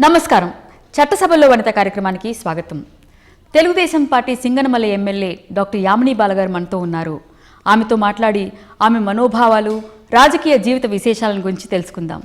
నమస్కారం. చట్టసభలో వనిత కార్యక్రమానికి స్వాగతం. Telugu Desam party Singanamala MLA doctor Yamini బాలగారు మనతో ఉన్నారు. ఆమెతో మాట్లాడి ఆమె మనోభావాలు, రాజకీయ జీవిత విశేషాలను గురించి తెలుసుకుందాం.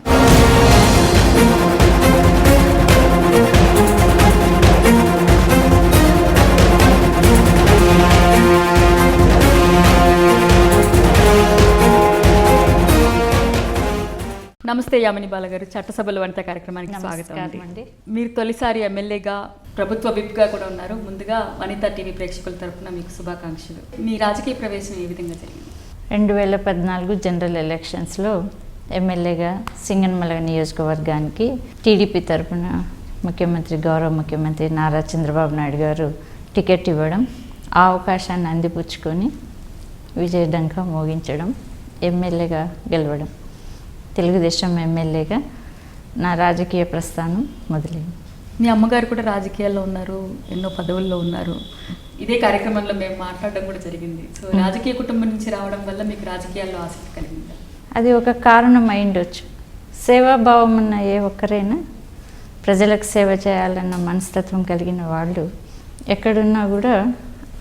నమస్తే యామిని బాలగారు, చట్టసభలో వనిత కార్యక్రమానికి స్వాగతం అండి. మీరు తొలిసారి ఎమ్మెల్యేగా, ప్రభుత్వ విప్గా కూడా ఉన్నారు. ముందుగా వనిత టీవీ ప్రేక్షకుల తరఫున మీకు శుభాకాంక్షలు. మీ రాజకీయ ప్రవేశం ఏ విధంగా జరిగింది? 2014 జనరల్ ఎలక్షన్స్లో ఎమ్మెల్యేగా సింగనమల నియోజకవర్గానికి టీడీపీ తరఫున గౌరవ ముఖ్యమంత్రి నారా చంద్రబాబు నాయుడు గారు టికెట్ ఇవ్వడం, ఆ అవకాశాన్ని అందిపుచ్చుకొని విజయడంకా మోగించడం, ఎమ్మెల్యేగా గెలవడం, తెలుగుదేశం ఎమ్మెల్యేగా నా రాజకీయ ప్రస్థానం మొదలైంది. మీ అమ్మగారు కూడా రాజకీయాల్లో ఉన్నారు, ఎన్నో పదవుల్లో ఉన్నారు. ఇదే కార్యక్రమంలో మేము మాట్లాడడం కూడా జరిగింది. సో రాజకీయ కుటుంబం నుంచి రావడం వల్ల మీకు రాజకీయాల్లో ఆసక్తి కలిగింది? అది ఒక కారణం అయిండొచ్చు. సేవాభావం ఉన్న ఏ ఒక్కరైనా, ప్రజలకు సేవ చేయాలన్న మనస్తత్వం కలిగిన వాళ్ళు ఎక్కడున్నా కూడా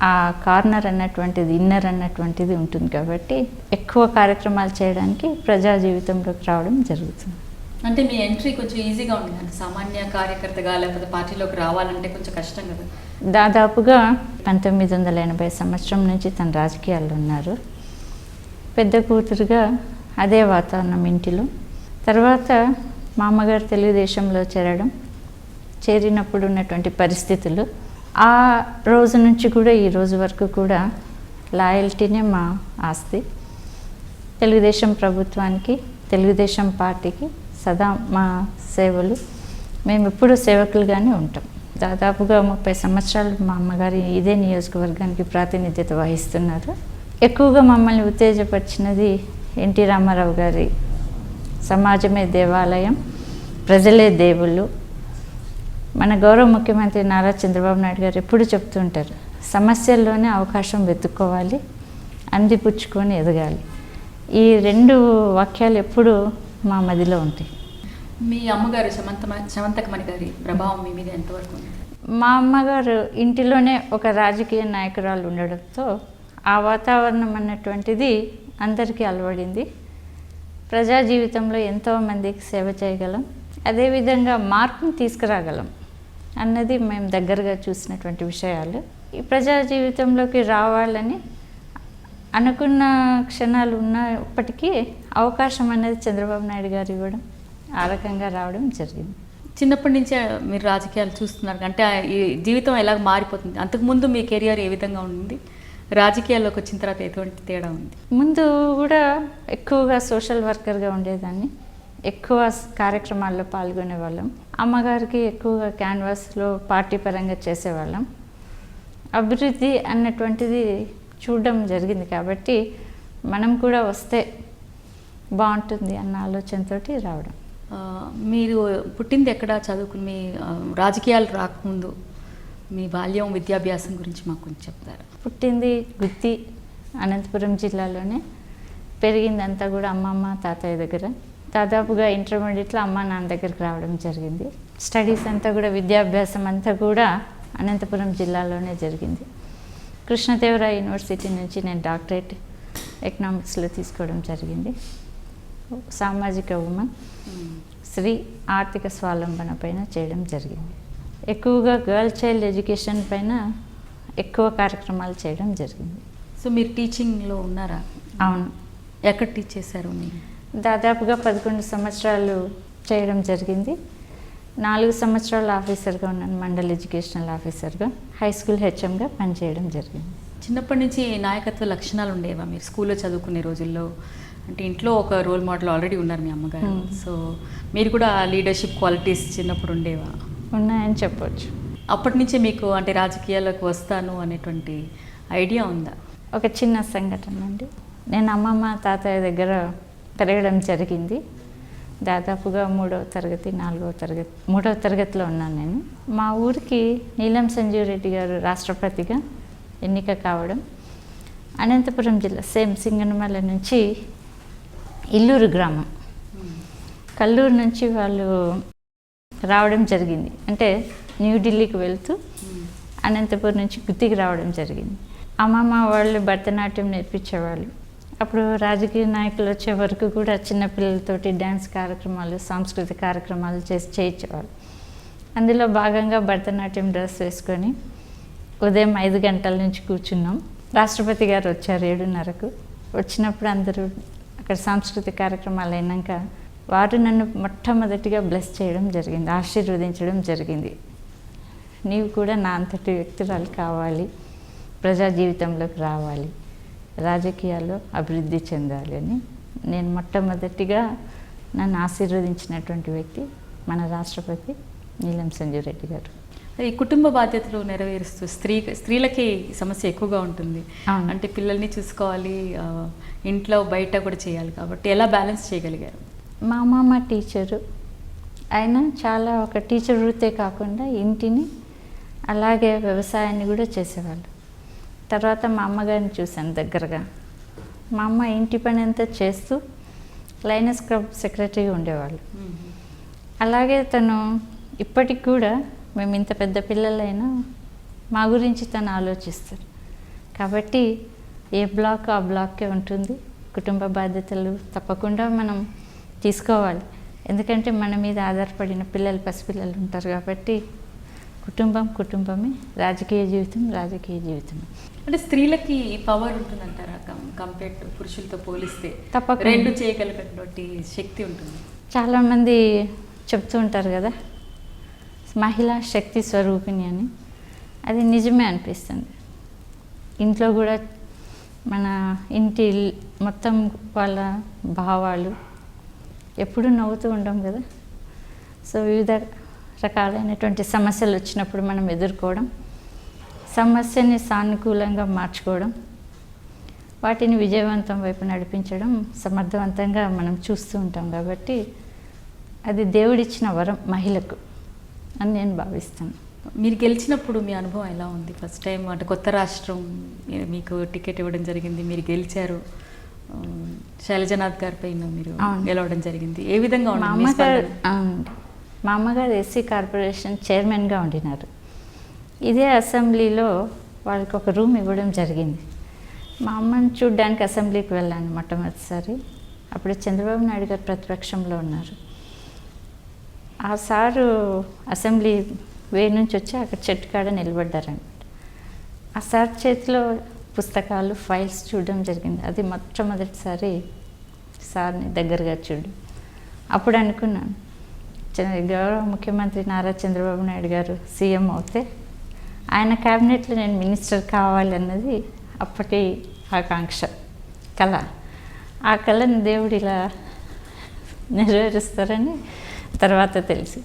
ఆ కార్నర్ అన్నటువంటిది, ఇన్నర్ అన్నటువంటిది ఉంటుంది. కాబట్టి ఎక్కువ కార్యక్రమాలు చేయడానికి ప్రజా జీవితంలోకి రావడం జరుగుతుంది. అంటే మీ ఎంట్రీ కొంచెం ఈజీగా ఉంది, అంటే సామాన్య కార్యకర్తగా లేకపోతే పార్టీలోకి రావాలంటే కొంచెం కష్టం కదా? దాదాపుగా 1980 సంవత్సరం నుంచి తన రాజకీయాల్లో ఉన్నారు. పెద్ద కూతురుగా అదే వాతావరణం ఇంటిలో. తర్వాత మా అమ్మగారు తెలుగుదేశంలో చేరినప్పుడు ఉన్నటువంటి పరిస్థితులు, ఆ రోజు నుంచి కూడా ఈ రోజు వరకు కూడా లాయల్టీనే మా ఆస్తి. తెలుగుదేశం ప్రభుత్వానికి, తెలుగుదేశం పార్టీకి సదా మా సేవలు. మేము ఎప్పుడూ సేవకులుగానే ఉంటాం. దాదాపుగా 30 సంవత్సరాలు మా అమ్మగారు ఇదే నియోజకవర్గానికి ప్రాతినిధ్యత వహిస్తున్నారు. ఎక్కువగా మమ్మల్ని ఉత్తేజపరిచినది ఎన్టీ రామారావు గారి సమాజమే దేవాలయం, ప్రజలే దేవుళ్ళు. మన గౌరవ ముఖ్యమంత్రి నారా చంద్రబాబు నాయుడు గారు ఎప్పుడు చెప్తుంటారు, సమస్యల్లోనే అవకాశం వెతుక్కోవాలి, అందిపుచ్చుకొని ఎదగాలి. ఈ రెండు వాక్యాలు ఎప్పుడు మా మదిలో ఉంటాయి. మీ అమ్మగారు శమంతకమణి గారి ప్రభావం మీ మీద ఎంతవరకు ఉంది? మా అమ్మగారు ఇంటిలోనే ఒక రాజకీయ నాయకురాలు ఉండడంతో ఆ వాతావరణం అన్నటువంటిది అందరికీ అలవడింది. ప్రజా జీవితంలో ఎంతోమందికి సేవ చేయగలం, అదేవిధంగా మార్పుని తీసుకురాగలం అన్నది మేము దగ్గరగా చూసినటువంటి విషయాలు. ఈ ప్రజా జీవితంలోకి రావాలని అనుకున్న క్షణాలు ఉన్నప్పటికీ అవకాశం అనేది చంద్రబాబు నాయుడు గారు ఇవ్వడం, ఆ రకంగా రావడం జరిగింది. చిన్నప్పటి నుంచే మీరు రాజకీయాలు చూస్తున్నారు, అంటే ఈ జీవితం ఎలా మారిపోతుంది? అంతకుముందు మీ కెరియర్ ఏ విధంగా ఉంది, రాజకీయాల్లోకి వచ్చిన తర్వాత ఎటువంటి తేడా ఉంది? ముందు కూడా ఎక్కువగా సోషల్ వర్కర్గా ఉండేదాన్ని, ఎక్కువ కార్యక్రమాల్లో పాల్గొనేవాళ్ళం. అమ్మగారికి ఎక్కువగా క్యాన్వాస్లో పార్టీ పరంగా చేసేవాళ్ళం. అభివృద్ధి అన్నటువంటిది చూడడం జరిగింది కాబట్టి మనం కూడా వస్తే బాగుంటుంది అన్న ఆలోచనతో రావడం. మీరు పుట్టింది ఎక్కడ, చదువుకుని మీ రాజకీయాలు రాకముందు మీ బాల్యం, విద్యాభ్యాసం గురించి మాకు కొంచెం చెప్తారా? పుట్టింది గుత్తి, అనంతపురం జిల్లాలోనే. పెరిగిందంతా కూడా అమ్మమ్మ తాతయ్య దగ్గర. దాదాపుగా ఇంటర్మీడియట్లో అమ్మ నాన్న దగ్గరికి రావడం జరిగింది. స్టడీస్ అంతా కూడా, విద్యాభ్యాసం అంతా కూడా అనంతపురం జిల్లాలోనే జరిగింది. కృష్ణదేవరాయ యూనివర్సిటీ నుంచి నేను డాక్టరేట్ ఎకనామిక్స్లో తీసుకోవడం జరిగింది. సామాజిక ఉమెన్, స్త్రీ ఆర్థిక స్వావలంబన పైన చేయడం జరిగింది. ఎక్కువగా గర్ల్ చైల్డ్ ఎడ్యుకేషన్ పైన ఎక్కువ కార్యక్రమాలు చేయడం జరిగింది. సో మీరు టీచింగ్లో ఉన్నారా? అవును. ఎక్కడ టీచ్ చేశారు మీరు? దాదాపుగా 11 సంవత్సరాలు చేయడం జరిగింది. 4 సంవత్సరాలు ఆఫీసర్గా ఉన్నాను, మండల్ ఎడ్యుకేషనల్ ఆఫీసర్గా. హై స్కూల్ హెచ్ఎంగా పనిచేయడం జరిగింది. చిన్నప్పటి నుంచి నాయకత్వ లక్షణాలు ఉండేవా మీరు స్కూల్లో చదువుకునే రోజుల్లో? అంటే ఇంట్లో ఒక రోల్ మోడల్ ఆల్రెడీ ఉన్నారు మీ అమ్మగారు, సో మీరు కూడా లీడర్షిప్ క్వాలిటీస్ చిన్నప్పుడు ఉండేవా? ఉన్నాయని చెప్పవచ్చు. అప్పటి నుంచే మీకు అంటే రాజకీయాల్లోకి వస్తాను అనేటువంటి ఐడియా ఉందా? ఒక చిన్న సంఘటన అండి. నేను అమ్మమ్మ తాతయ్య దగ్గర పెరగడం జరిగింది. దాదాపుగా 3వ తరగతి 4వ తరగతి 3వ తరగతిలో ఉన్నాను నేను. మా ఊరికి నీలం సంజీవ్ రెడ్డి గారు రాష్ట్రపతిగా ఎన్నిక కావడం, అనంతపురం జిల్లా సేమ్ సింగనమల నుంచి ఇల్లూరు గ్రామం, కల్లూరు నుంచి వాళ్ళు రావడం జరిగింది. అంటే న్యూఢిల్లీకి వెళ్తూ అనంతపూర్ నుంచి గుత్తికి రావడం జరిగింది. అమ్మమ్మ వాళ్ళు భరతనాట్యం నేర్పించేవాళ్ళు. అప్పుడు రాజకీయ నాయకులు వచ్చే వరకు కూడా చిన్నపిల్లలతోటి డ్యాన్స్ కార్యక్రమాలు, సాంస్కృతిక కార్యక్రమాలు చేయించేవాళ్ళు. అందులో భాగంగా భరతనాట్యం డ్రెస్ వేసుకొని ఉదయం 5 గంటల నుంచి కూర్చున్నాం. రాష్ట్రపతి గారు వచ్చారు 7:30కు. వచ్చినప్పుడు అందరూ అక్కడ సాంస్కృతిక కార్యక్రమాలు అయినాక వారు నన్ను మొట్టమొదటిగా బ్లెస్ చేయడం జరిగింది, ఆశీర్వదించడం జరిగింది. నీవు కూడా నా అంతటి వ్యక్తురాలు కావాలి, ప్రజా జీవితంలోకి రావాలి, రాజకీయాల్లో అభివృద్ధి చెందాలి అని నేను మొట్టమొదటిగా నన్ను ఆశీర్వదించినటువంటి వ్యక్తి మన రాష్ట్రపతి నీలం సంజీవ్ రెడ్డి గారు. ఈ కుటుంబ బాధ్యతలు నెరవేరుస్తూ స్త్రీలకి సమస్య ఎక్కువగా ఉంటుంది. అంటే పిల్లల్ని చూసుకోవాలి, ఇంట్లో బయట కూడా చేయాలి, కాబట్టి ఎలా బ్యాలెన్స్ చేయగలిగారు? మా అమ్మమ్మ టీచరు, ఆయన చాలా ఒక టీచర్ వృత్తే కాకుండా ఇంటిని అలాగే వ్యవసాయాన్ని కూడా చేసేవాళ్ళు. తర్వాత మా అమ్మగారిని చూశాను దగ్గరగా. మా అమ్మ ఇంటి పని అంతా చేస్తూ లయనస్ క్లబ్ సెక్రటరీగా ఉండేవాళ్ళు. అలాగే తను ఇప్పటికి కూడా మేము ఇంత పెద్ద పిల్లలైనా మా గురించి తను ఆలోచిస్తారు. కాబట్టి ఏ బ్లాక్ ఆ బ్లాక్కే ఉంటుంది. కుటుంబ బాధ్యతలు తప్పకుండా మనం తీసుకోవాలి. ఎందుకంటే మన మీద ఆధారపడిన పిల్లలు, పసిపిల్లలు ఉంటారు. కాబట్టి కుటుంబమే, రాజకీయ జీవితమే. అంటే స్త్రీలకి పవర్ ఉంటుందంటారా కంపేర్ టు పురుషులతో పోలిస్తే? తప్పకుండా 2 చేయగలిగినటువంటి శక్తి ఉంటుంది. చాలామంది చెప్తూ ఉంటారు కదా, మహిళా శక్తి స్వరూపిణి అని. అది నిజమే అనిపిస్తుంది. ఇంట్లో కూడా మన ఇంటి మొత్తం వాళ్ళ భావాలు ఎప్పుడూ నవ్వుతూ ఉంటాం కదా. సో వివిధ రకాలైనటువంటి సమస్యలు వచ్చినప్పుడు మనం ఎదుర్కోవడం, సమస్యని సానుకూలంగా మార్చుకోవడం, వాటిని విజయవంతం వైపు నడిపించడం సమర్థవంతంగా మనం చూస్తూ ఉంటాం. కాబట్టి అది దేవుడిచ్చిన వరం మహిళకు అని నేను భావిస్తాను. మీరు గెలిచినప్పుడు మీ అనుభవం ఎలా ఉంది? ఫస్ట్ టైం అంటే కొత్త రాష్ట్రం, మీకు టికెట్ ఇవ్వడం జరిగింది, మీరు గెలిచారు, శైలజనాథ్ గారి పైన మీరు గెలవడం జరిగింది. ఏ విధంగా మా అమ్మగారు ఎస్సీ కార్పొరేషన్ చైర్మన్గా ఉండినారు. ఇదే అసెంబ్లీలో వాళ్ళకి ఒక రూమ్ ఇవ్వడం జరిగింది. మా అమ్మని చూడ్డానికి అసెంబ్లీకి వెళ్ళాను మొట్టమొదటిసారి. అప్పుడు చంద్రబాబు నాయుడు గారు ప్రతిపక్షంలో ఉన్నారు. ఆ సారు అసెంబ్లీ నుంచి వచ్చి అక్కడ చెట్టు కాడ నిలబడ్డారనమాట. ఆ సార్ చేతిలో పుస్తకాలు, ఫైల్స్ చూడడం జరిగింది. అది మొట్టమొదటిసారి సార్ని దగ్గరగా చూడడం. అప్పుడు అనుకున్నాను, గౌరవ ముఖ్యమంత్రి నారా చంద్రబాబు నాయుడు గారు సీఎం అవుతే ఆయన క్యాబినెట్లో నేను మినిస్టర్ కావాలన్నది అప్పటి ఆకాంక్ష, కళ. ఆ కళను దేవుడు ఇలా నెరవేరుస్తారని తర్వాత తెలిసి.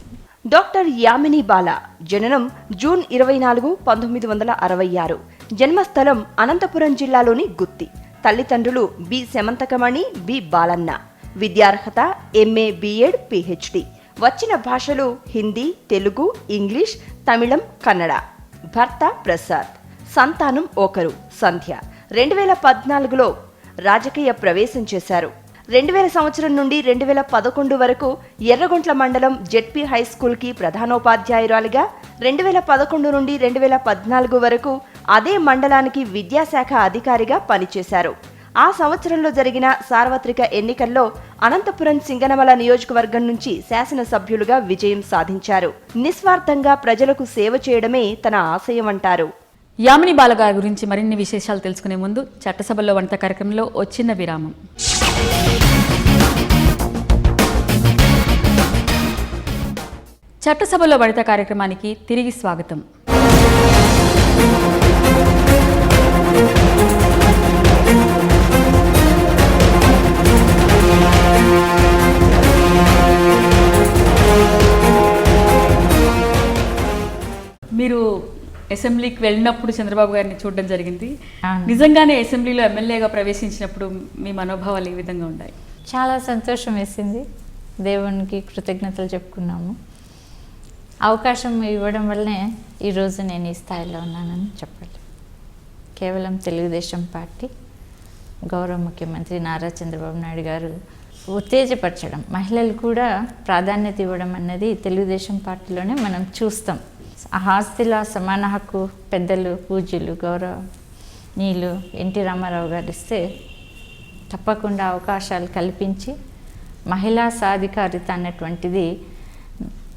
డాక్టర్ యామిని బాల జననం జూన్ 24, 1966. జన్మస్థలం అనంతపురం జిల్లాలోని గుత్తి. తల్లిదండ్రులు బి సెమంతకమణి, బి బాలన్న. విద్యార్హత MA B.Ed PhD. వచ్చిన భాషలు హిందీ, తెలుగు, ఇంగ్లీష్, తమిళం, కన్నడ. భర్త ప్రసాద్. సంతానం ఒకరు, సంధ్య. 2014లో రాజకీయ ప్రవేశం చేశారు. 2000 సంవత్సరం నుండి 2011 వరకు ఎర్రగుంట్ల మండలం జెడ్పీ హై స్కూల్కి ప్రధానోపాధ్యాయురాలిగా, 2011 నుండి 2014 వరకు అదే మండలానికి విద్యాశాఖ అధికారిగా పనిచేశారు. ఆ సంవత్సరంలో జరిగిన సార్వత్రిక ఎన్నికల్లో అనంతపురం సింగనమల నియోజకవర్గం నుంచి శాసనసభ్యులుగా విజయం సాధించారు. నిస్వార్థంగా ప్రజలకు సేవ చేయడమే తన ఆశయం అంటారు. యామిని బాల గారి గురించి మరిన్ని విశేషాలు తెలుసుకునే ముందు చట్టసభలో వనిత కార్యక్రమంలో ఓ చిన్న విరామం. చట్టసభలో వనిత కార్యక్రమానికి తిరిగి స్వాగతం. మీరు అసెంబ్లీకి వెళ్ళినప్పుడు చంద్రబాబు గారిని చూడడం జరిగింది. నిజంగానే అసెంబ్లీలో ఎమ్మెల్యేగా ప్రవేశించినప్పుడు మీ మనోభావాలు ఏ విధంగా ఉన్నాయి? చాలా సంతోషం వేసింది. దేవునికి కృతజ్ఞతలు చెప్పుకున్నాము. అవకాశం ఇవ్వడం వల్లనే ఈరోజు నేను ఈ స్థాయిలో ఉన్నానని చెప్పాలి. కేవలం తెలుగుదేశం పార్టీ, గౌరవ ముఖ్యమంత్రి నారా చంద్రబాబు నాయుడు గారు ఉత్తేజపరచడం, మహిళలు కూడా ప్రాధాన్యత ఇవ్వడం అన్నది తెలుగుదేశం పార్టీలోనే మనం చూస్తాం. ఆస్తిలో సమాన హక్కు పెద్దలు పూజ్యులు గౌరవనీయులు ఎన్టీ రామారావు గారు ఇస్తే తప్పకుండా అవకాశాలు కల్పించి మహిళా సాధికారిత అన్నటువంటిది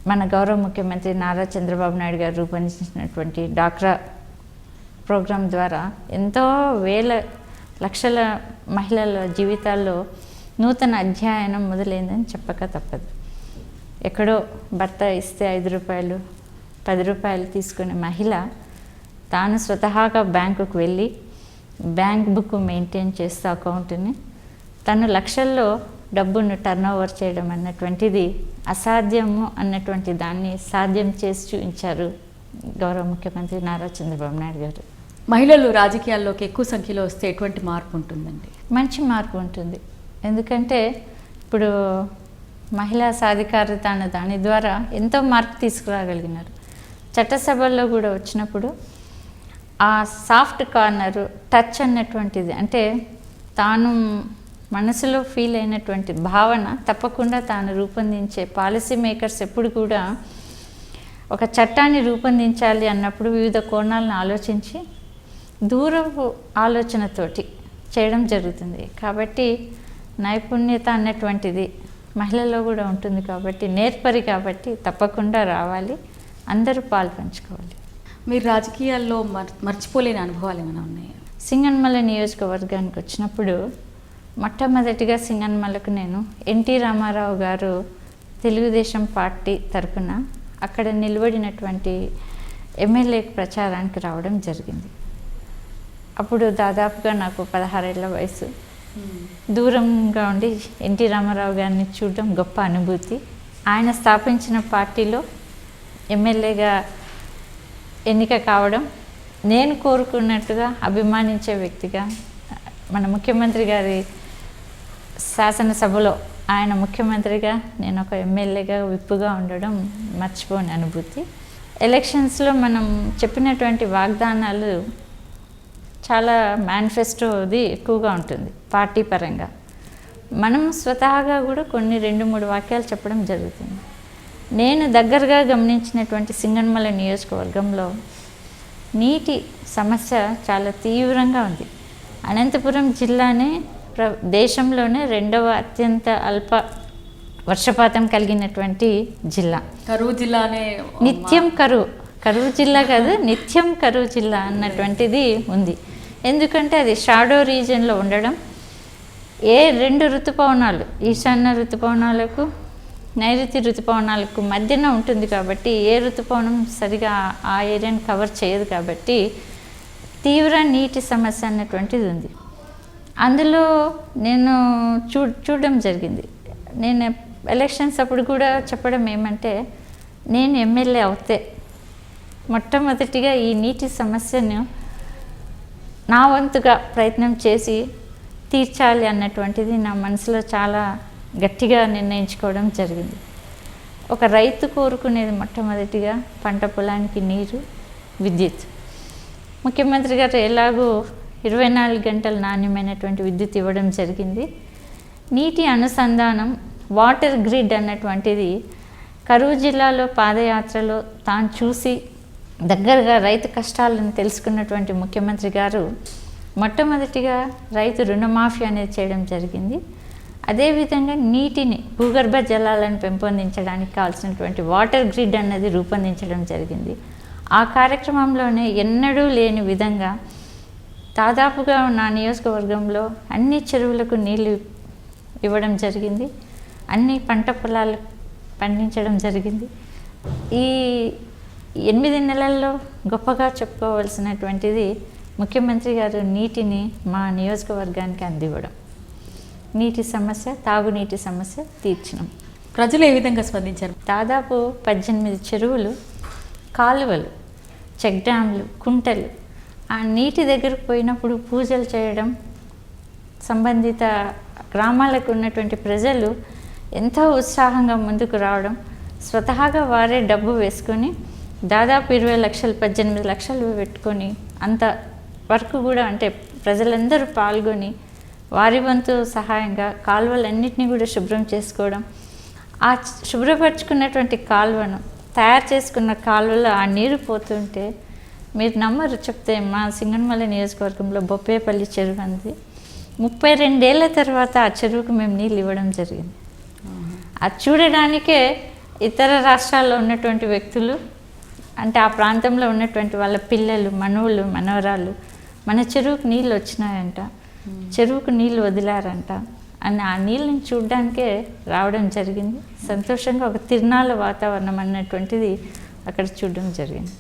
మన గౌరవ ముఖ్యమంత్రి నారా చంద్రబాబు నాయుడు గారు రూపొందించినటువంటి డాక్రా ప్రోగ్రాం ద్వారా ఎంతో వేల లక్షల మహిళల జీవితాల్లో నూతన అధ్యయనం మొదలైందని చెప్పక తప్పదు. ఎక్కడో భర్త ఇస్తే 5 రూపాయలు 10 రూపాయలు తీసుకునే మహిళ తాను స్వతహాగా బ్యాంకుకు వెళ్ళి బ్యాంక్ బుక్ మెయింటైన్ చేస్తూ అకౌంట్ని తను లక్షల్లో డబ్బును టర్న్ ఓవర్ చేయడం అన్నటువంటిది అసాధ్యము అన్నటువంటి దాన్ని సాధ్యం చేసి చూపించారు గౌరవ ముఖ్యమంత్రి నారా చంద్రబాబు నాయుడు గారు. మహిళలు రాజకీయాల్లోకి ఎక్కువ సంఖ్యలో వస్తే ఎటువంటి మార్పు ఉంటుందండి? మంచి మార్పు ఉంటుంది. ఎందుకంటే ఇప్పుడు మహిళా సాధికారత అన్న దాని ద్వారా ఎంతో మార్పు తీసుకురాగలిగినారు. చట్టసభల్లో కూడా వచ్చినప్పుడు ఆ సాఫ్ట్ కార్నరు టచ్ అన్నటువంటిది, అంటే తాను మనసులో ఫీల్ అయినటువంటి భావన తప్పకుండా తాను రూపొందించే పాలసీ మేకర్స్ ఎప్పుడు కూడా ఒక చట్టాన్ని రూపొందించాలి అన్నప్పుడు వివిధ కోణాలను ఆలోచించి దూరపు ఆలోచనతోటి చేయడం జరుగుతుంది. కాబట్టి నైపుణ్యత అన్నటువంటిది మహిళల్లో కూడా ఉంటుంది. కాబట్టి నేర్పరి కాబట్టి తప్పకుండా రావాలి, అందరూ పాలు పంచుకోవాలి. మీరు రాజకీయాల్లో మర్చిపోలేని అనుభవాలు ఏమైనా ఉన్నాయా? సింగనమల నియోజకవర్గానికి వచ్చినప్పుడు మొట్టమొదటిగా సింగనమలకు నేను ఎన్టీ రామారావు గారు తెలుగుదేశం పార్టీ తరఫున అక్కడ నిలబడినటువంటి ఎమ్మెల్యేకి ప్రచారానికి రావడం జరిగింది. అప్పుడు దాదాపుగా నాకు 16 ఏళ్ల వయసు. దూరంగా ఉండి ఎన్టీ రామారావు గారిని చూడడం గొప్ప అనుభూతి. ఆయన స్థాపించిన పార్టీలో ఎమ్మెల్యేగా ఎన్నిక కావడం, నేను కోరుకున్నట్టుగా అభిమానించే వ్యక్తిగా మన ముఖ్యమంత్రి గారి శాసనసభలో ఆయన ముఖ్యమంత్రిగా నేను ఒక ఎమ్మెల్యేగా విప్పుగా ఉండడం మర్చిపోని అనుభూతి. ఎలక్షన్స్లో మనం చెప్పినటువంటి వాగ్దానాలు చాలా మేనిఫెస్టోది ఎక్కువగా ఉంటుంది పార్టీ పరంగా. మనం స్వతహాగా కూడా కొన్ని 2-3 వాక్యాలు చెప్పడం జరుగుతుంది. నేను దగ్గరగా గమనించినటువంటి సింగనమల నియోజకవర్గంలో నీటి సమస్య చాలా తీవ్రంగా ఉంది. అనంతపురం జిల్లానే దేశంలోనే 2వ అత్యంత అల్ప వర్షపాతం కలిగినటువంటి జిల్లా. కరువు జిల్లానే నిత్యం కరువు జిల్లా కాదు, నిత్యం కరువు జిల్లా అన్నటువంటిది ఉంది. ఎందుకంటే అది షాడో రీజియన్లో ఉండడం, ఏ 2 ఋతుపవనాలు ఈశాన్య ఋతుపవనాలకు నైరుతి ఋతుపవనాలకు మధ్యన ఉంటుంది. కాబట్టి ఏ ఋతుపవనం సరిగా ఆ ఏరియాని కవర్ చేయదు. కాబట్టి తీవ్ర నీటి సమస్య అన్నటువంటిది ఉంది. అందులో నేను చూడడం జరిగింది. నేను ఎలక్షన్స్ అప్పుడు కూడా చెప్పడం ఏమంటే, నేను ఎమ్మెల్యే అవుతే మొట్టమొదటిగా ఈ నీటి సమస్యను నా వంతుగా ప్రయత్నం చేసి తీర్చాలి అన్నటువంటిది నా మనసులో చాలా గట్టిగా నిర్ణయించుకోవడం జరిగింది. ఒక రైతు కోరుకునేది మొట్టమొదటిగా పంట పొలానికి నీరు, విద్యుత్. ముఖ్యమంత్రి గారు ఎలాగో 24 గంటలు నాణ్యమైనటువంటి విద్యుత్ ఇవ్వడం జరిగింది. నీటి అనుసంధానం, వాటర్ గ్రిడ్ అన్నటువంటిది కరువు జిల్లాలో పాదయాత్రలో తాను చూసి దగ్గరగా రైతు కష్టాలను తెలుసుకున్నటువంటి ముఖ్యమంత్రి గారు మొట్టమొదటిగా రైతు రుణమాఫీ అనేది చేయడం జరిగింది. అదేవిధంగా నీటిని, భూగర్భ జలాలను పెంపొందించడానికి కావాల్సినటువంటి వాటర్ గ్రిడ్ అన్నది రూపొందించడం జరిగింది. ఆ కార్యక్రమంలోనే ఎన్నడూ లేని విధంగా దాదాపుగా నా నియోజకవర్గంలో అన్ని చెరువులకు నీళ్లు ఇవ్వడం జరిగింది. అన్ని పంట పొలాలు పండించడం జరిగింది. ఈ 8 నెలల్లో గొప్పగా చెప్పుకోవాల్సినటువంటిది ముఖ్యమంత్రి గారు నీటిని మా నియోజకవర్గానికి అందివ్వడం. నీటి సమస్య, తాగునీటి సమస్య తీర్చినాం. ప్రజలు ఏ విధంగా స్పందించారు? దాదాపు 18 చెరువులు, కాలువలు, చెక్ డ్యామ్లు, కుంటలు, ఆ నీటి దగ్గరకు పోయినప్పుడు పూజలు చేయడం, సంబంధిత గ్రామాలకు ఉన్నటువంటి ప్రజలు ఎంతో ఉత్సాహంగా ముందుకు రావడం, స్వతహాగా వారే డబ్బు వేసుకొని దాదాపు 20 లక్షలు, 18 లక్షలు పెట్టుకొని అంత వరకు కూడా, అంటే ప్రజలందరూ పాల్గొని వారి వంతు సహాయంగా కాలువలన్నింటినీ కూడా శుభ్రం చేసుకోవడం, ఆ శుభ్రపరచుకున్నటువంటి కాలువను తయారు చేసుకున్న కాలువలో ఆ నీరు పోతుంటే మీరు నమ్మరు చెప్తే, మా సింగనమల నియోజకవర్గంలో బొప్పేపల్లి చెరువు అంది 32 ఏళ్ల తర్వాత ఆ చెరువుకు మేము నీళ్ళు ఇవ్వడం జరిగింది. అది చూడడానికే ఇతర రాష్ట్రాల్లో ఉన్నటువంటి వ్యక్తులు, అంటే ఆ ప్రాంతంలో ఉన్నటువంటి వాళ్ళ పిల్లలు, మనవులు, మనవరాళ్ళు మన చెరువుకు నీళ్ళు వచ్చినాయంట, చెరువుకు నీళ్ళు వదిలారంట అని ఆ నీళ్ళని చూడడానికే రావడం జరిగింది. సంతోషంగా ఒక తిరునాళ్ళ వాతావరణం అన్నటువంటిది అక్కడ చూడడం జరిగింది.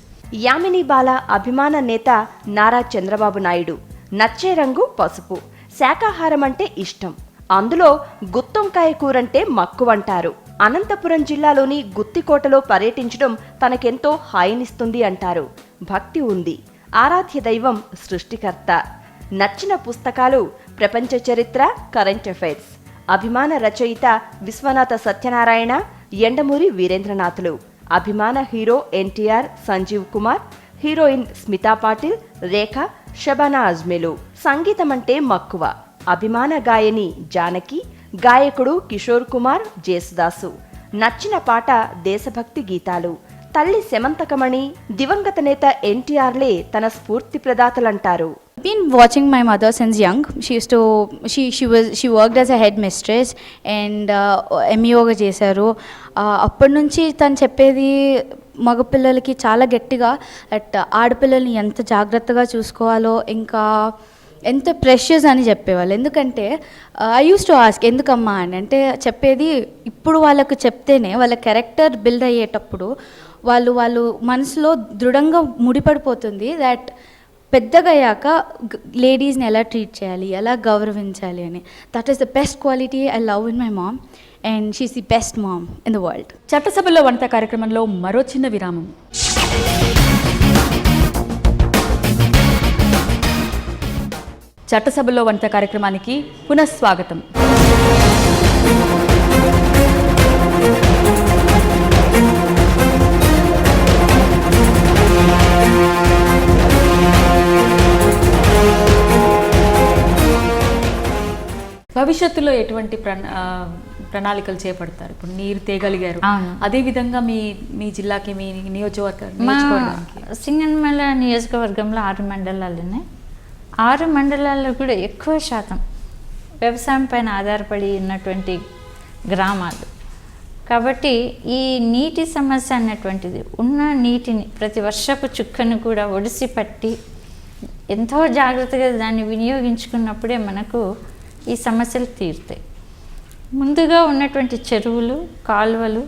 యామిని బాల అభిమాన నేత నారా చంద్రబాబు నాయుడు. నచ్చే రంగు పసుపు. శాకాహారం అంటే ఇష్టం. అందులో గుత్తొంకాయ కూరంటే మక్కువంటారు. అనంతపురం జిల్లాలోని గుత్తికోటలో పర్యటించడం తనకెంతో హాయినిస్తుంది అంటారు. భక్తి ఉంది. ఆరాధ్య దైవం సృష్టికర్త. నచ్చిన పుస్తకాలు ప్రపంచ చరిత్ర, కరెంట్ అఫైర్స్. అభిమాన రచయిత విశ్వనాథ సత్యనారాయణ, ఎండమూరి వీరేంద్రనాథులు. అభిమాన హీరో ఎన్టీఆర్, సంజీవ్ కుమార్, హీరోయిన్ స్మితా పాటిల్, రేఖ, షబానా అజ్మీలు. సంగీతం అంటే మక్కువ. అభిమాన గాయని జానకి, గాయకుడు కిషోర్ కుమార్, జేసుదాసు. నచ్చిన పాట దేశభక్తి గీతాలు. తల్లి సెమంతకమణి, దివంగత నేత ఎన్టీఆర్లే తన స్ఫూర్తి ప్రదాతలంటారు. Been watching my mother since young. She worked as a head mistress and MEOగా చేశారు. అప్పటి నుంచి తను చెప్పేది మగపిల్లలకి చాలా గట్టిగా ఆడపిల్లల్ని ఎంత జాగ్రత్తగా చూసుకోవాలో, ఇంకా ఎంత ప్రెషియస్ అని చెప్పేవాళ్ళు. ఎందుకంటే ఐ యూస్ టు ఆస్క్ ఎందుకమ్మా అని, అంటే చెప్పేది ఇప్పుడు వాళ్ళకు చెప్తేనే వాళ్ళ క్యారెక్టర్ బిల్డ్ అయ్యేటప్పుడు వాళ్ళు మనసులో దృఢంగా ముడిపడిపోతుంది దట్ పెద్దగయ్యాక లేడీస్ని ఎలా ట్రీట్ చేయాలి, ఎలా గౌరవించాలి అని. That is the best quality I love in my mom and she is the best mom in the world. చట్టసభలో వనిత కార్యక్రమంలో మరో చిన్న విరామం. చట్టసభలో వనిత కార్యక్రమానికి పునఃస్వాగతం. భవిష్యత్తులో ఎటువంటి ప్రణాళికలు చేపడతారు? ఇప్పుడు నీరు తేగలిగారు, అదే విధంగా మీ జిల్లాకి, మీ నియోజకవర్గానికి? సింగనమల నియోజకవర్గంలో 6 మండలాలు ఉన్నాయి. 6 మండలాల్లో కూడా ఎక్కువ శాతం వ్యవసాయం పైన ఆధారపడి ఉన్నటువంటి గ్రామాలు కాబట్టి ఈ నీటి సమస్య అన్నటువంటిది, ఉన్న నీటిని ప్రతి వర్షపు చుక్కను కూడా ఒడిసి పట్టి ఎంతో జాగ్రత్తగా దాన్ని వినియోగించుకున్నప్పుడే మనకు ఈ సమస్యలు తీరుతాయి. ముందుగా ఉన్నటువంటి చెరువులు, కాలువలు,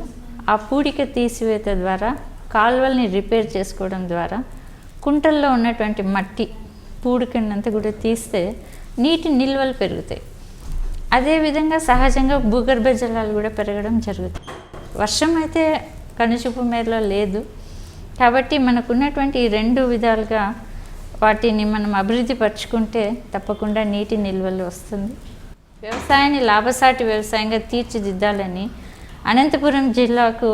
ఆ పూడిక తీసివేత ద్వారా, కాలువల్ని రిపేర్ చేసుకోవడం ద్వారా, కుంటల్లో ఉన్నటువంటి మట్టి పూడికనంతా కూడా తీస్తే నీటి నిల్వలు పెరుగుతాయి. అదేవిధంగా సహజంగా భూగర్భ జలాలు కూడా పెరగడం జరుగుతుంది. వర్షం అయితే కనుచూపు మేరలో లేదు కాబట్టి మనకున్నటువంటి ఈ 2 విధాలుగా వాటిని మనం అభివృద్ధి పరుచుకుంటే తప్పకుండా నీటి నిల్వలు వస్తుంది. వ్యవసాయాన్ని లాభసాటి వ్యవసాయంగా తీర్చిదిద్దాలని అనంతపురం జిల్లాకు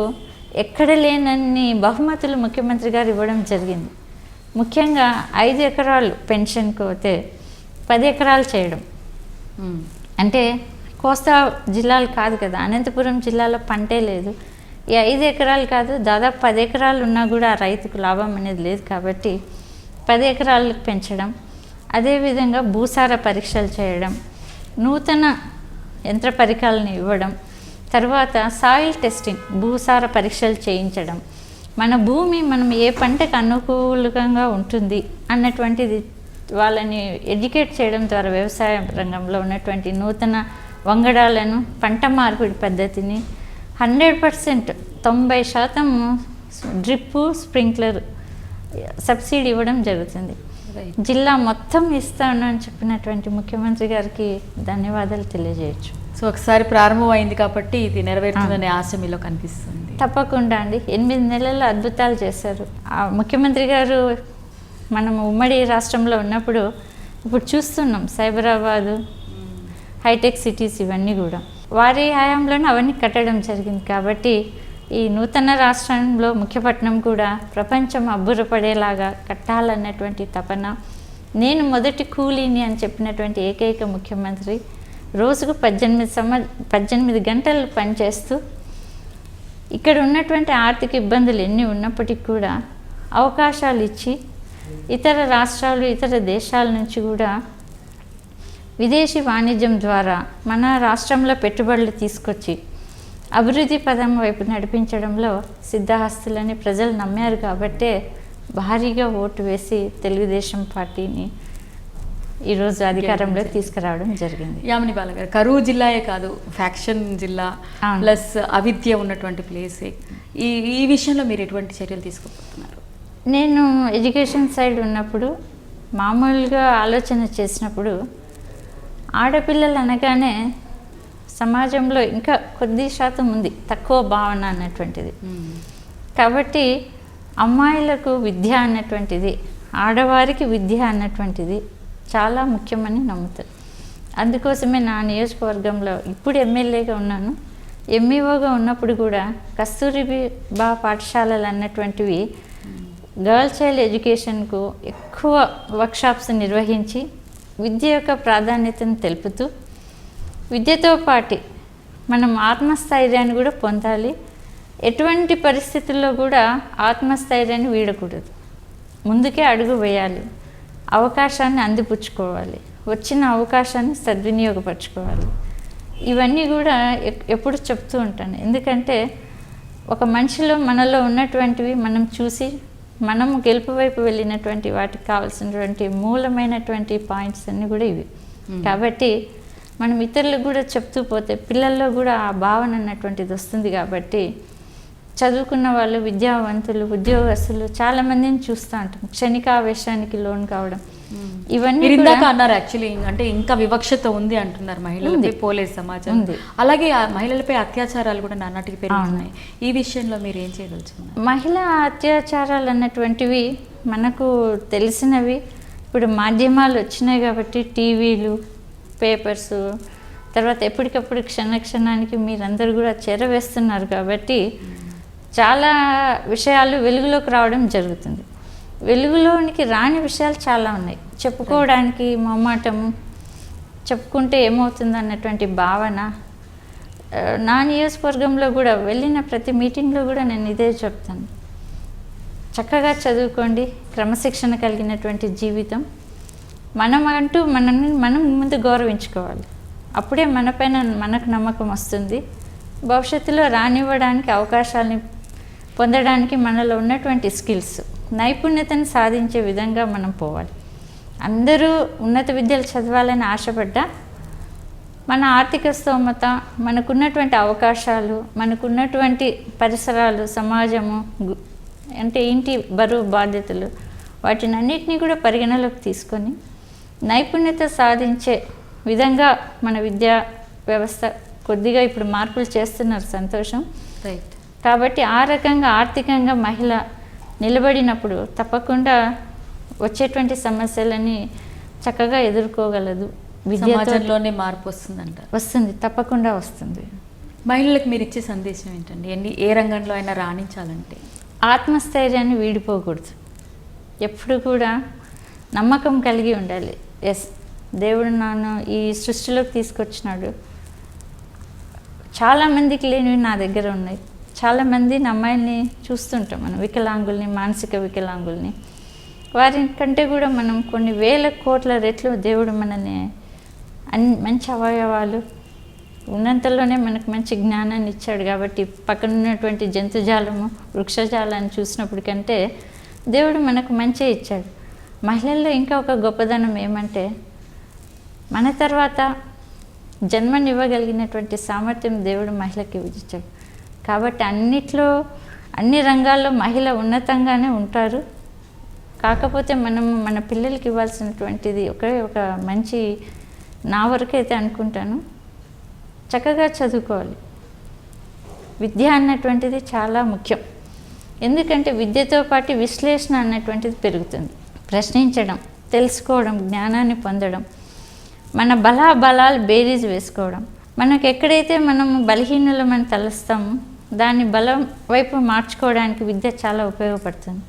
ఎక్కడ లేనన్ని బహుమతులు ముఖ్యమంత్రి గారు ఇవ్వడం జరిగింది. ముఖ్యంగా 5 ఎకరాలు పెన్షన్కి పోతే 10 ఎకరాలు చేయడం. అంటే కోస్తా జిల్లాలు కాదు కదా, అనంతపురం జిల్లాలో పంటే లేదు. ఈ 5 ఎకరాలు కాదు, దాదాపు 10 ఎకరాలు ఉన్నా కూడా ఆ రైతుకు లాభం అనేది లేదు కాబట్టి 10 ఎకరాలకు పెంచడం. అదేవిధంగా భూసార పరీక్షలు చేయడం, నూతన యంత్ర పరికరాలను ఇవ్వడం, తర్వాత సాయిల్ టెస్టింగ్, భూసార పరీక్షలు చేయించడం, మన భూమి మనం ఏ పంటకు అనుకూలంగా ఉంటుంది అన్నటువంటిది వాళ్ళని ఎడ్యుకేట్ చేయడం ద్వారా వ్యవసాయ రంగంలో ఉన్నటువంటి నూతన వంగడాలను, పంట మార్పిడి పద్ధతిని 100% 90% డ్రిప్పు, స్ప్రింక్లర్ సబ్సిడీ ఇవ్వడం జరుగుతుంది. జిల్లా మొత్తం ఇస్తానని చెప్పినటువంటి ముఖ్యమంత్రి గారికి ధన్యవాదాలు తెలియజేయచ్చు. సో ఒకసారి ప్రారంభం అయింది కాబట్టి ఇది నెరవేరుతుందనే ఆశ మీలో కనిపిస్తుంది. తప్పకుండా అండి. 8 నెలల్లో అద్భుతాలు చేశారు ఆ ముఖ్యమంత్రి గారు. మనం ఉమ్మడి రాష్ట్రంలో ఉన్నప్పుడు ఇప్పుడు చూస్తున్నాం సైబరాబాదు, హైటెక్ సిటీస్ ఇవన్నీ కూడా వారి హయాంలోనే అవన్నీ కట్టడం జరిగింది. కాబట్టి ఈ నూతన రాష్ట్రంలో ముఖ్యపట్నం కూడా ప్రపంచం అబ్బురపడేలాగా కట్టాలన్నటువంటి తపన, నేను మొదటి కూలీని అని చెప్పినటువంటి ఏకైక ముఖ్యమంత్రి. రోజుకు 18 గంటలు పనిచేస్తూ ఇక్కడ ఉన్నటువంటి ఆర్థిక ఇబ్బందులు ఎన్ని ఉన్నప్పటికీ కూడా అవకాశాలు ఇచ్చి ఇతర రాష్ట్రాలు ఇతర దేశాల నుంచి కూడా విదేశీ వాణిజ్యం ద్వారా మన రాష్ట్రంలో పెట్టుబడులు తీసుకొచ్చి అభివృద్ధి పదం వైపు నడిపించడంలో సిద్ధహస్తులని ప్రజలు నమ్మారు కాబట్టే భారీగా ఓటు వేసి తెలుగుదేశం పార్టీని ఈరోజు అధికారంలోకి తీసుకురావడం జరిగింది. యామిని బాల గారు, కరూరు జిల్లాయే కాదు, ఫ్యాక్షన్ జిల్లా అవును. ప్లస్ అవిద్య ఉన్నటువంటి ప్లేసే. ఈ విషయంలో మీరు ఎటువంటి చర్యలు తీసుకోబోతున్నారు? నేను ఎడ్యుకేషన్ సైడ్ ఉన్నప్పుడు మామూలుగా ఆలోచన చేసినప్పుడు ఆడపిల్లలు అనగానే సమాజంలో ఇంకా కొద్ది శాతం ఉంది తక్కువ భావన అన్నటువంటిది. కాబట్టి అమ్మాయిలకు విద్య అన్నటువంటిది, ఆడవారికి విద్య అన్నటువంటిది చాలా ముఖ్యమని నమ్ముతాను. అందుకోసమే నా నియోజకవర్గంలో ఇప్పుడు ఎమ్మెల్యేగా ఉన్నాను, ఎంఈఓగా ఉన్నప్పుడు కూడా కస్తూరిబా పాఠశాలలు అన్నటువంటివి గర్ల్ చైల్డ్ ఎడ్యుకేషన్కు ఎక్కువ వర్క్షాప్స్ నిర్వహించి విద్య యొక్క ప్రాధాన్యతను తెలుపుతూ విద్యతో పాటు మనం ఆత్మస్థైర్యాన్ని కూడా పొందాలి. ఎటువంటి పరిస్థితుల్లో కూడా ఆత్మస్థైర్యాన్ని వీడకూడదు, ముందుకే అడుగు వేయాలి, అవకాశాన్ని అందిపుచ్చుకోవాలి, వచ్చిన అవకాశాన్ని సద్వినియోగపరచుకోవాలి. ఇవన్నీ కూడా ఎప్పుడు చెప్తూ ఉంటాను. ఎందుకంటే ఒక మనిషిలో మనలో ఉన్నటువంటివి మనం చూసి మనము గెలుపు వైపు వెళ్ళినటువంటి వాటికి కావాల్సినటువంటి మూలమైనటువంటి పాయింట్స్ అన్నీ కూడా ఇవి. కాబట్టి మనం ఇతరులకు కూడా చెప్తూ పోతే పిల్లల్లో కూడా ఆ భావన అన్నటువంటిది వస్తుంది. కాబట్టి చదువుకున్న వాళ్ళు, విద్యావంతులు, ఉద్యోగస్తులు చాలామందిని చూస్తూ ఉంటాం క్షణికావేశానికి లోన్ కావడం. ఇవన్నీ ఇందాక అన్నారు యాక్చువల్లీ, అంటే ఇంకా వివక్షత ఉంది అంటున్నారు మహిళలపై, పోలేదు సమాజం. అలాగే ఆ మహిళలపై అత్యాచారాలు కూడా నానాటికి పెరుగుతున్నాయి. ఈ విషయంలో మీరు ఏం చేయదలుచుకున్నారు? మహిళా అత్యాచారాలు అన్నటువంటివి మనకు తెలిసినవి. ఇప్పుడు మాధ్యమాలు వచ్చినాయి కాబట్టి టీవీలు, పేపర్స్, తర్వాత ఎప్పటికప్పుడు క్షణానికి మీరందరూ కూడా చేరవేస్తున్నారు కాబట్టి చాలా విషయాలు వెలుగులోకి రావడం జరుగుతుంది. వెలుగులోనికి రాని విషయాలు చాలా ఉన్నాయి, చెప్పుకోవడానికి మొహమాటము, చెప్పుకుంటే ఏమవుతుంది అన్నటువంటి భావన. నా నియోజకవర్గంలో కూడా వెళ్ళిన ప్రతి మీటింగ్లో కూడా నేను ఇదే చెప్తాను, చక్కగా చదువుకోండి, క్రమశిక్షణ కలిగినటువంటి జీవితం, మనం అంటూ మనం ముందు గౌరవించుకోవాలి. అప్పుడే మనపైన మనకు నమ్మకం వస్తుంది. భవిష్యత్తులో రానివ్వడానికి, అవకాశాలని పొందడానికి మనలో ఉన్నటువంటి స్కిల్స్, నైపుణ్యతను సాధించే విధంగా మనం పోవాలి. అందరూ ఉన్నత విద్యలు చదవాలని ఆశపడ్డా మన ఆర్థిక స్తోమత, మనకున్నటువంటి అవకాశాలు, మనకున్నటువంటి పరిసరాలు, సమాజము, అంటే ఇంటి బరువు బాధ్యతలు, వాటిని అన్నిటినీ కూడా పరిగణలోకి తీసుకొని నైపుణ్యత సాధించే విధంగా మన విద్యా వ్యవస్థ కొద్దిగా ఇప్పుడు మార్పులు చేస్తున్నారు, సంతోషం. రైట్. కాబట్టి ఆ రకంగా ఆర్థికంగా మహిళ నిలబడినప్పుడు తప్పకుండా వచ్చేటువంటి సమస్యలని చక్కగా ఎదుర్కోగలదు. సమాజంలోనే మార్పు వస్తుంది, తప్పకుండా వస్తుంది. మహిళలకు మీరు ఇచ్చే సందేశం ఏంటండి? ఏ రంగంలో అయినా రాణించాలంటే ఆత్మస్థైర్యాన్ని వీడిపోకూడదు, ఎప్పుడు కూడా నమ్మకం కలిగి ఉండాలి. ఎస్, దేవుడు నన్ను ఈ సృష్టిలోకి తీసుకొచ్చినాడు, చాలామందికి లేనివి నా దగ్గర ఉన్నాయి. చాలామంది అమ్మాయిల్ని చూస్తుంటాం మనం, వికలాంగుల్ని, మానసిక వికలాంగుల్ని. వారి కంటే కూడా మనం కొన్ని వేల కోట్ల రెట్లు దేవుడు మనని మంచి అవయవాలు ఉన్నంతలోనే మనకు మంచి జ్ఞానాన్ని ఇచ్చాడు. కాబట్టి పక్కన ఉన్నటువంటి జంతుజాలము, వృక్షజాలాన్ని చూసినప్పటికంటే దేవుడు మనకు మంచి ఇచ్చాడు. మహిళల్లో ఇంకా ఒక గొప్పదనం ఏమంటే, మన తర్వాత జన్మనివ్వగలిగినటువంటి సామర్థ్యం దేవుడు మహిళకి ఇచ్చాడు. కాబట్టి అన్ని రంగాల్లో మహిళ ఉన్నతంగానే ఉంటారు. కాకపోతే మనం మన పిల్లలకి ఇవ్వాల్సినటువంటిది ఒక మంచి, నా వరకు అయితే అనుకుంటాను, చక్కగా చదువుకోవాలి. విద్య అన్నటువంటిది చాలా ముఖ్యం. ఎందుకంటే విద్యతో పాటు విశ్లేషణ అన్నటువంటిది పెరుగుతుంది. ప్రశ్నించడం, తెలుసుకోవడం, జ్ఞానాన్ని పొందడం, మన బలాలు బేరీజ్ వేసుకోవడం. మనకు ఎక్కడైతే మనము బలహీనలు తలుస్తామో దాన్ని బలం వైపు మార్చుకోవడానికి విద్య చాలా ఉపయోగపడుతుంది.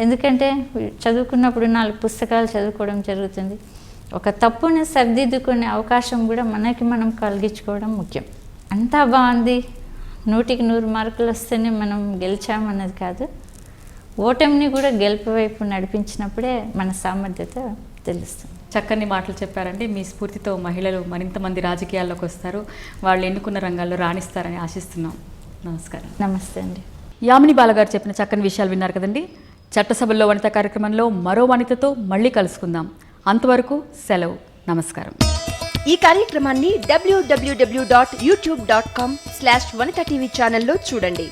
ఎందుకంటే చదువుకున్నప్పుడు 4 పుస్తకాలు చదువుకోవడం జరుగుతుంది. ఒక తప్పుని సరిదిద్దుకునే అవకాశం కూడా మనకి మనం కలిగించుకోవడం ముఖ్యం. అంతా బాగుంది, 100కి 100 మార్కులు వస్తేనే మనం గెలిచామన్నది కాదు. ఓటమిని కూడా గెలుపు వైపు నడిపించినప్పుడే మన సామర్థ్యత తెలుస్తుంది. చక్కని మాటలు చెప్పారండి. మీ స్ఫూర్తితో మహిళలు మరింత మంది రాజకీయాల్లోకి వస్తారు, వాళ్ళు ఎన్నుకున్న రంగాల్లో రాణిస్తారని ఆశిస్తున్నాం. నమస్కారం. నమస్తే అండి. యామిని బాలగారు చెప్పిన చక్కని విషయాలు విన్నారు కదండి. చట్టసభల్లో వనిత కార్యక్రమంలో మరో వనితతో మళ్ళీ కలుసుకుందాం. అంతవరకు సెలవు. నమస్కారం. ఈ కార్యక్రమాన్ని www.youtube.com/vanitatv ఛానల్లో చూడండి.